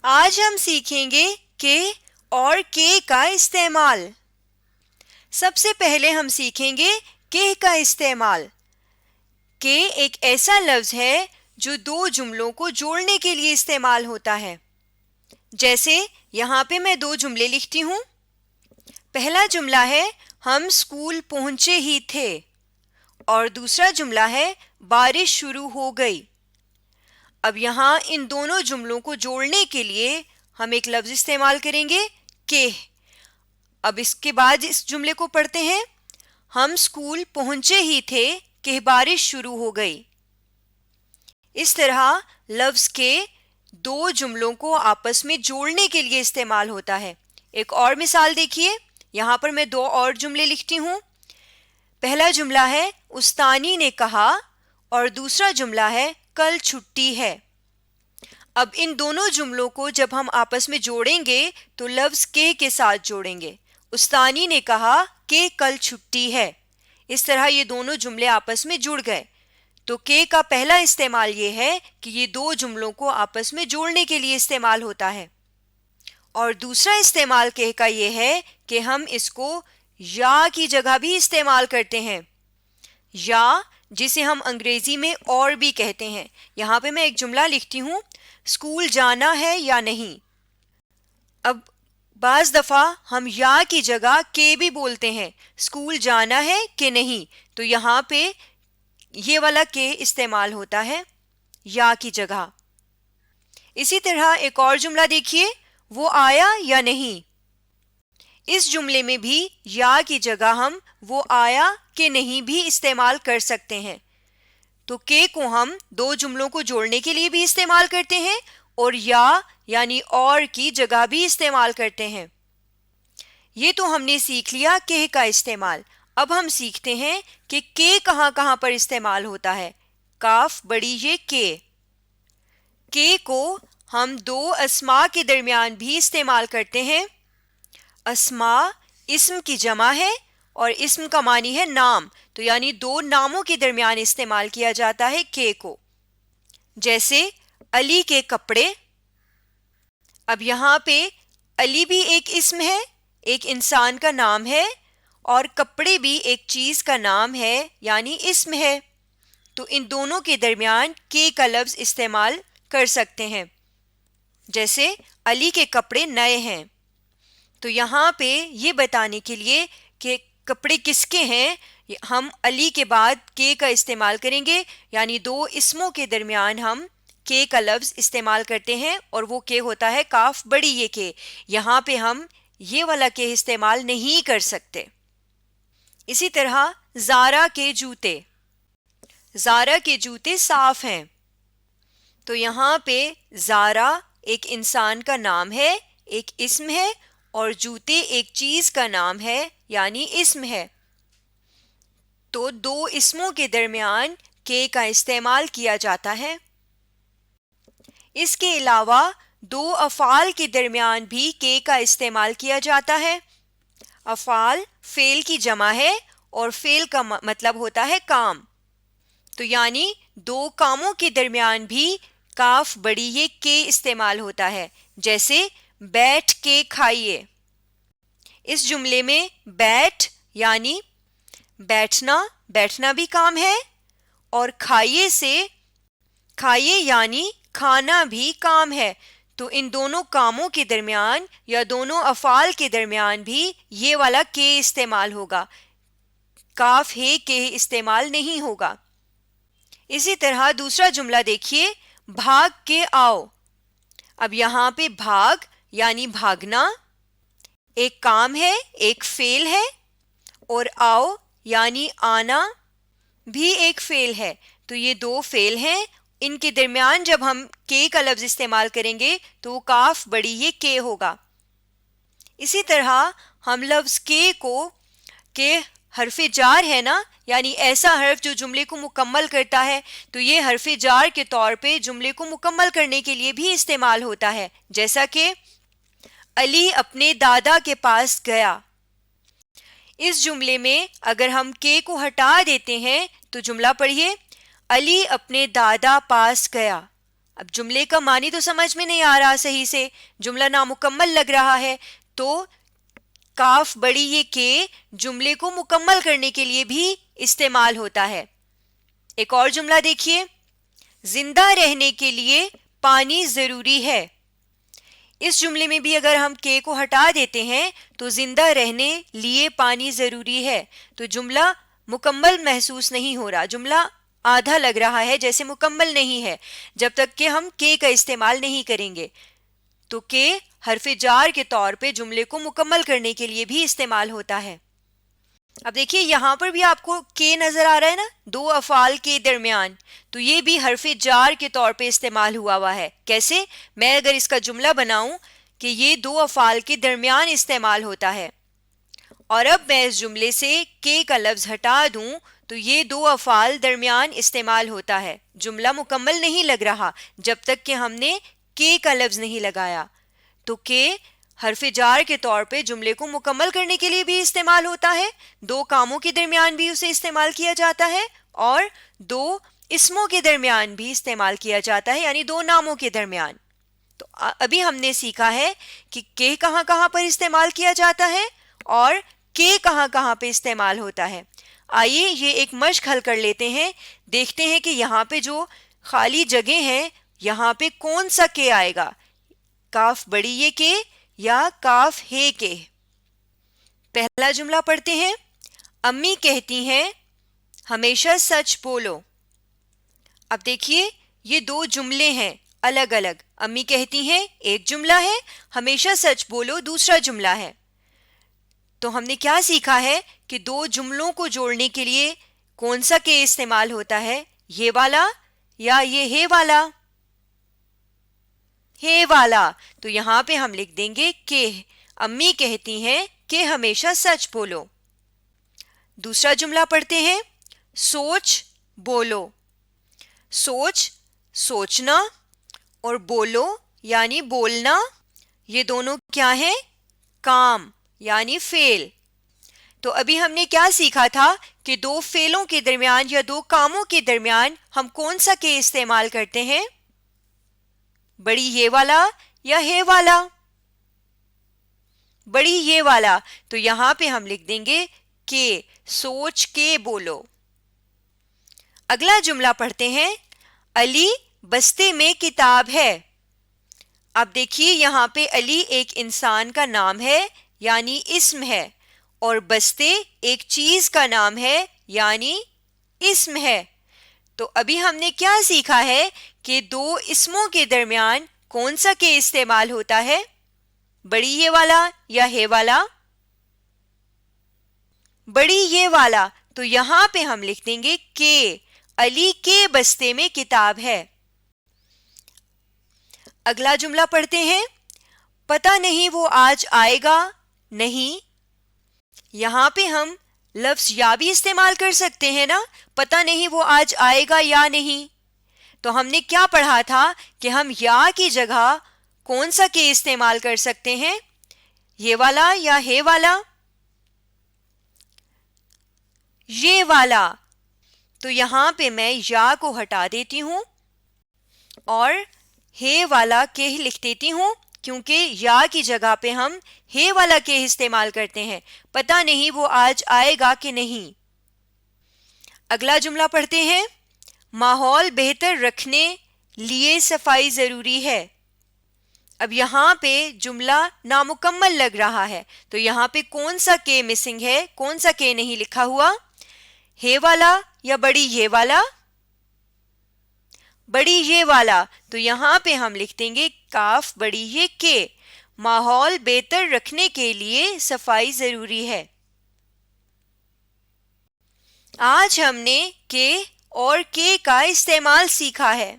آج ہم سیکھیں گے کہ اور کے کا استعمال۔ سب سے پہلے ہم سیکھیں گے کہ کا استعمال۔ کہ ایک ایسا لفظ ہے جو دو جملوں کو جوڑنے کے لیے استعمال ہوتا ہے۔ جیسے یہاں پہ میں دو جملے لکھتی ہوں۔ پہلا جملہ ہے ہم اسکول پہنچے ہی تھے، اور دوسرا جملہ ہے بارش شروع ہو گئی۔ اب یہاں ان دونوں جملوں کو جوڑنے کے لیے ہم ایک لفظ استعمال کریں گے کہ۔ اب اس کے بعد اس جملے کو پڑھتے ہیں، ہم اسکول پہنچے ہی تھے کہ بارش شروع ہو گئی۔ اس طرح لفظ کے دو جملوں کو آپس میں جوڑنے کے لیے استعمال ہوتا ہے۔ ایک اور مثال دیکھیے، یہاں پر میں دو اور جملے لکھتی ہوں۔ پہلا جملہ ہے استانی نے کہا، اور دوسرا جملہ ہے کل چھٹی ہے۔ اب ان دونوں جملوں کو جب ہم آپس میں جوڑیں گے تو لفظ کے ساتھ جوڑیں گے۔ استانی نے کہا کہ کل چھٹی ہے۔ اس طرح یہ دونوں جملے آپس میں جڑ گئے۔ تو کے کا پہلا استعمال یہ ہے کہ یہ دو جملوں کو آپس میں جوڑنے کے لیے استعمال ہوتا ہے، اور دوسرا استعمال کے کا یہ ہے کہ ہم اس کو یا کی جگہ بھی استعمال کرتے ہیں۔ یا جسے ہم انگریزی میں اور بھی کہتے ہیں۔ یہاں پہ میں ایک جملہ لکھتی ہوں، اسکول جانا ہے یا نہیں۔ اب بعض دفعہ ہم یا کی جگہ کے بھی بولتے ہیں، اسکول جانا ہے کہ نہیں، تو یہاں پہ یہ والا کے استعمال ہوتا ہے یا کی جگہ۔ اسی طرح ایک اور جملہ دیکھیے، وہ آیا یا نہیں۔ اس جملے میں بھی یا کی جگہ ہم وہ آیا کہ نہیں بھی استعمال کر سکتے ہیں۔ تو کے کو ہم دو جملوں کو جوڑنے کے لیے بھی استعمال کرتے ہیں، اور یا یعنی اور کی جگہ بھی استعمال کرتے ہیں۔ یہ تو ہم نے سیکھ لیا کہ کا استعمال۔ اب ہم سیکھتے ہیں کہ کے کہاں کہاں پر استعمال ہوتا ہے۔ کاف بڑی یہ کے کو ہم دو اسما کے درمیان بھی استعمال کرتے ہیں۔ اسما اسم کی جمع ہے، اور اسم کا معنی ہے نام، تو یعنی دو ناموں کے درمیان استعمال کیا جاتا ہے کے کو۔ جیسے علی کے کپڑے۔ اب یہاں پہ علی بھی ایک اسم ہے، ایک انسان کا نام ہے، اور کپڑے بھی ایک چیز کا نام ہے یعنی اسم ہے۔ تو ان دونوں کے درمیان کے کا لفظ استعمال کر سکتے ہیں۔ جیسے علی کے کپڑے نئے ہیں۔ تو یہاں پہ یہ بتانے کے لیے کہ کپڑے کس کے ہیں، ہم علی کے بعد کے کا استعمال کریں گے، یعنی دو اسموں کے درمیان ہم کے کا لفظ استعمال کرتے ہیں، اور وہ کے ہوتا ہے کاف بڑی یہ کے۔ یہاں پہ ہم یہ والا کے استعمال نہیں کر سکتے۔ اسی طرح زارا کے جوتے۔ زارا کے جوتے صاف ہیں۔ تو یہاں پہ زارا ایک انسان کا نام ہے، ایک اسم ہے، اور جوتے ایک چیز کا نام ہے یعنی اسم ہے۔ تو دو اسموں کے درمیان کے کا استعمال کیا جاتا ہے۔ اس کے علاوہ دو افعال کے درمیان بھی کے کا استعمال کیا جاتا ہے۔ افعال فعل کی جمع ہے، اور فعل کا مطلب ہوتا ہے کام۔ تو یعنی دو کاموں کے درمیان بھی کاف بڑی یہ کے استعمال ہوتا ہے۔ جیسے بیٹھ کے کھائیے۔ اس جملے میں بیٹھ یعنی بیٹھنا، بیٹھنا بھی کام ہے، اور کھائیے یعنی کھانا بھی کام ہے۔ تو ان دونوں کاموں کے درمیان یا دونوں افعال کے درمیان بھی یہ والا کے استعمال ہوگا، کاف ہے کے استعمال نہیں ہوگا۔ اسی طرح دوسرا جملہ دیکھیے، بھاگ کے آؤ۔ اب یہاں پہ بھاگ یعنی بھاگنا ایک کام ہے، ایک فعل ہے، اور آؤ یعنی آنا بھی ایک فعل ہے۔ تو یہ دو فعل ہیں، ان کے درمیان جب ہم کے کا لفظ استعمال کریں گے تو وہ کاف بڑی یہ کے ہوگا۔ اسی طرح ہم لفظ کے کو کہ حرف جار ہے نا، یعنی ایسا حرف جو جملے کو مکمل کرتا ہے، تو یہ حرف جار کے طور پہ جملے کو مکمل کرنے کے لیے بھی استعمال ہوتا ہے۔ جیسا کہ علی اپنے دادا کے پاس گیا۔ اس جملے میں اگر ہم کے کو ہٹا دیتے ہیں تو جملہ پڑھیے، علی اپنے دادا پاس گیا۔ اب جملے کا معنی تو سمجھ میں نہیں آ رہا صحیح سے، جملہ نامکمل لگ رہا ہے، تو کاف بڑی یہ کہ جملے کو مکمل کرنے کے لیے بھی استعمال ہوتا ہے۔ ایک اور جملہ دیکھیے، زندہ رہنے کے لیے پانی ضروری ہے۔ اس جملے میں بھی اگر ہم کے کو ہٹا دیتے ہیں تو زندہ رہنے لیے پانی ضروری ہے، تو جملہ مکمل محسوس نہیں ہو رہا، جملہ آدھا لگ رہا ہے، جیسے مکمل نہیں ہے جب تک کہ ہم کے کا استعمال نہیں کریں گے۔ تو کے حرف جار کے طور پہ جملے کو مکمل کرنے کے لیے بھی استعمال ہوتا ہے۔ اب دیکھیے یہاں پر بھی آپ کو کے نظر آ رہا ہے نا، دو افعال کے درمیان، تو یہ بھی حرف جار کے طور پہ استعمال ہوا ہے۔ کیسے؟ میں اگر اس کا جملہ بناؤں کہ یہ دو افعال کے درمیان استعمال ہوتا ہے، اور اب میں اس جملے سے کے کا لفظ ہٹا دوں تو یہ دو افعال درمیان استعمال ہوتا ہے، جملہ مکمل نہیں لگ رہا جب تک کہ ہم نے کے کا لفظ نہیں لگایا۔ تو کے حرف جار کے طور پہ جملے کو مکمل کرنے کے لیے بھی استعمال ہوتا ہے، دو کاموں کے درمیان بھی اسے استعمال کیا جاتا ہے، اور دو اسموں کے درمیان بھی استعمال کیا جاتا ہے، یعنی دو ناموں کے درمیان۔ تو ابھی ہم نے سیکھا ہے کہ کہاں کہاں پر استعمال کیا جاتا ہے اور کے کہاں کہاں پہ استعمال ہوتا ہے۔ آئیے یہ ایک مشق حل کر لیتے ہیں، دیکھتے ہیں کہ یہاں پہ جو خالی جگہ ہیں یہاں پہ کون سا کے آئے گا، کاف بڑی یہ کے یا کاف ہے کے۔ پہلا جملہ پڑھتے ہیں، امی کہتی ہیں ہمیشہ سچ بولو۔ اب دیکھیے یہ دو جملے ہیں الگ الگ، امی کہتی ہیں ایک جملہ ہے، ہمیشہ سچ بولو دوسرا جملہ ہے۔ تو ہم نے کیا سیکھا ہے کہ دو جملوں کو جوڑنے کے لیے کون سا کے استعمال ہوتا ہے، یہ والا یا یہ ہے والا؟ ہے والا۔ تو یہاں پہ ہم لکھ دیں گے کہ امی کہتی ہیں کہ ہمیشہ سچ بولو۔ دوسرا جملہ پڑھتے ہیں، سوچ بولو۔ سوچ سوچنا اور بولو یعنی بولنا، یہ دونوں کیا ہیں؟ کام یعنی فعل۔ تو ابھی ہم نے کیا سیکھا تھا کہ دو فعلوں کے درمیان یا دو کاموں کے درمیان ہم کون سا کے استعمال کرتے ہیں، بڑی یہ والا یا ہے والا؟ بڑی یہ والا۔ تو یہاں پہ ہم لکھ دیں گے کہ سوچ کے بولو۔ اگلا جملہ پڑھتے ہیں، علی بستے میں کتاب ہے۔ اب دیکھیے یہاں پہ علی ایک انسان کا نام ہے یعنی اسم ہے، اور بستے ایک چیز کا نام ہے یعنی اسم ہے۔ تو ابھی ہم نے کیا سیکھا ہے کہ دو اسموں کے درمیان کون سا کے استعمال ہوتا ہے، بڑی یہ والا یا ہے والا؟ بڑی یہ والا۔ تو یہاں پہ ہم لکھ دیں گے کہ علی کے بستے میں کتاب ہے۔ اگلا جملہ پڑھتے ہیں، پتہ نہیں وہ آج آئے گا نہیں۔ یہاں پہ ہم لفظ یا بھی استعمال کر سکتے ہیں نا، پتہ نہیں وہ آج آئے گا یا نہیں۔ تو ہم نے کیا پڑھا تھا کہ ہم یا کی جگہ کون سا کے استعمال کر سکتے ہیں، یہ والا یا ہے والا؟ یہ والا۔ تو یہاں پہ میں یا کو ہٹا دیتی ہوں اور ہے والا کے لکھ دیتی ہوں، کیونکہ یا کی جگہ پہ ہم ہے والا کے استعمال کرتے ہیں، پتہ نہیں وہ آج آئے گا کہ نہیں۔ اگلا جملہ پڑھتے ہیں، ماحول بہتر رکھنے لیے صفائی ضروری ہے۔ اب یہاں پہ جملہ نامکمل لگ رہا ہے، تو یہاں پہ کون سا کے مسنگ ہے، کون سا کے نہیں لکھا ہوا، ہے والا یا بڑی یہ والا؟ بڑی یہ والا۔ تو یہاں پہ ہم لکھ دیں گے کاف بڑی یہ کے، ماحول بہتر رکھنے کے لیے صفائی ضروری ہے۔ آج ہم نے کے اور کے کا استعمال سیکھا ہے۔